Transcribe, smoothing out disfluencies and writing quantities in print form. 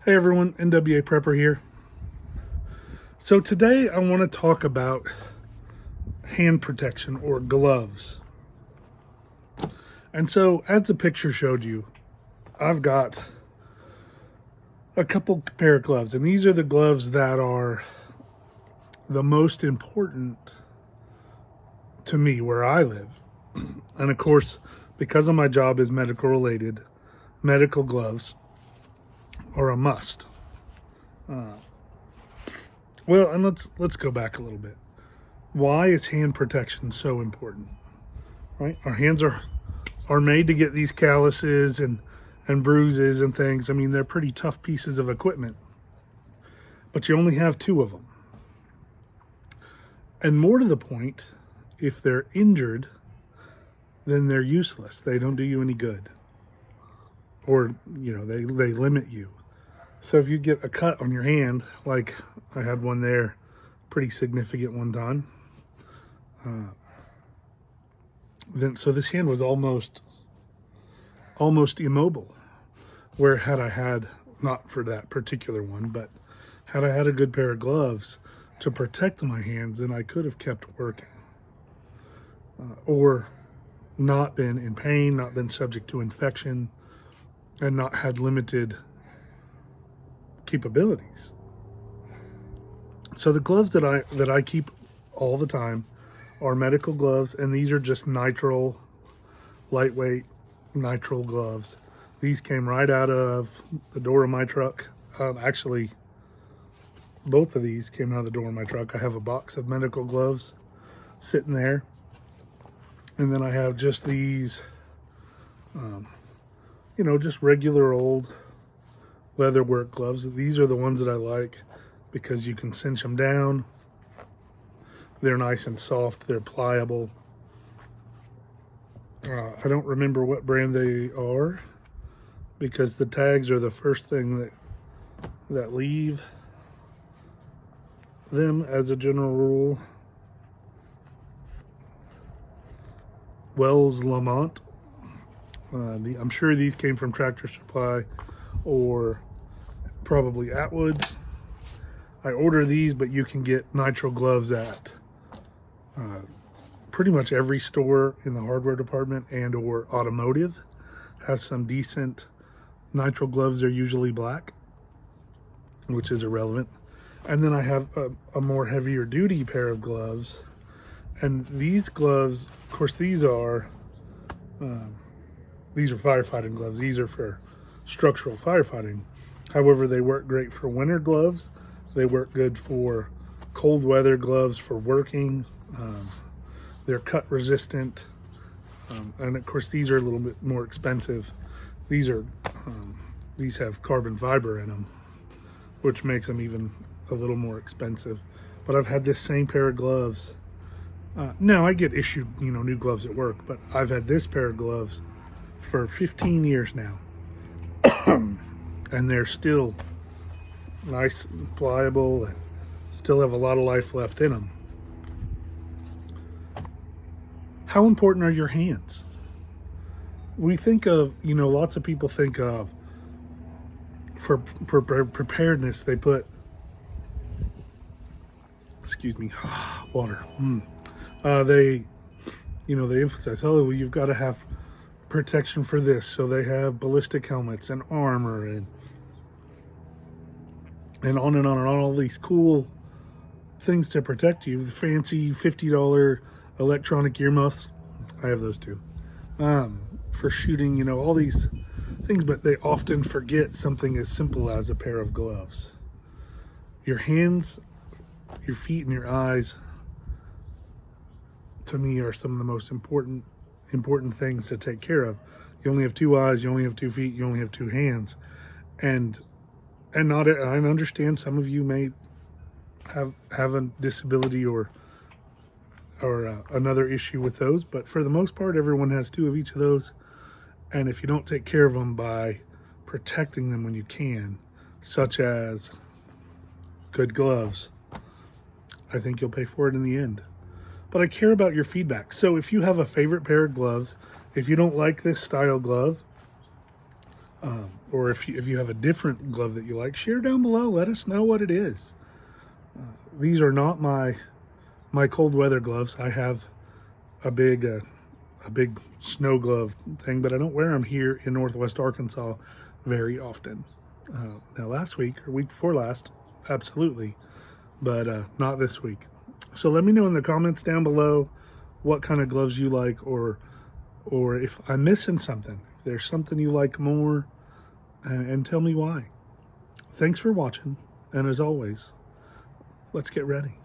Hey everyone, NWA Prepper here. So today I want to talk about hand protection or gloves. And so as the picture showed you, I've got a couple pair of gloves, and these are the gloves that are the most important to me where I live. And of course, because of my job is medical related, medical gloves are a must. Well, and let's go back a little bit. Why is hand protection so important? Right? Our hands are made to get these calluses and bruises and things. I mean, they're pretty tough pieces of equipment, but you only have two of them. And more to the point, if they're injured, then they're useless. They don't do you any good, or they limit you. So if you get a cut on your hand, like I had one there, pretty significant one time, so this hand was almost immobile. Where had I had, not for that particular one, but had I had a good pair of gloves to protect my hands, then I could have kept working, or not been in pain, not been subject to infection, and not had limited capabilities. So the gloves that I keep all the time are medical gloves, and these are just nitrile, lightweight nitrile gloves. These came right out of the door of my truck. Actually, both of these came out of the door of my truck. I have a box of medical gloves sitting there, and then I have just these, just regular old leather work gloves. These are the ones that I like because you can cinch them down. They're nice and soft. They're pliable. I don't remember what brand they are because the tags are the first thing that leave them as a general rule. Wells Lamont. I'm sure these came from Tractor Supply or probably Atwoods. I order these, but you can get nitrile gloves at pretty much every store in the hardware department, and or automotive has some decent nitrile gloves. They're usually black, which is irrelevant. And then I have a more heavier duty pair of gloves, and these gloves, of course, these are firefighting gloves. These are for structural firefighting. However, they work great for winter gloves. They work good for cold weather gloves for working. They're cut resistant. And of course, these are a little bit more expensive. These have carbon fiber in them, which makes them even a little more expensive. But I've had this same pair of gloves. Now I get issued, new gloves at work, but I've had this pair of gloves for 15 years now. And they're still nice and pliable and still have a lot of life left in them. How important are your hands? We think of, lots of people think of, for preparedness, they put, water. They emphasize, well, you've got to have protection for this. So they have ballistic helmets and armor and on and on and on, all these cool things to protect you. The fancy $50 electronic earmuffs. I have those too. For shooting, all these things, but they often forget something as simple as a pair of gloves. Your hands, your feet, and your eyes, to me, are some of the most important things to take care of. You only have two eyes, you only have 2 feet, you only have 2 hands. And I understand some of you may have a disability or another issue with those, but for the most part, everyone has 2 of each of those. And if you don't take care of them by protecting them when you can, such as good gloves, I think you'll pay for it in the end. But I care about your feedback. So if you have a favorite pair of gloves, if you don't like this style glove, Or if you have a different glove that you like, share down below. Let us know what it is. These are not my cold weather gloves. I have a big snow glove thing, but I don't wear them here in Northwest Arkansas very often. Now last week or week before last, absolutely, but not this week. So let me know in the comments down below what kind of gloves you like, or if I'm missing something, if there's something you like more, and tell me why. Thanks for watching, and as always, let's get ready.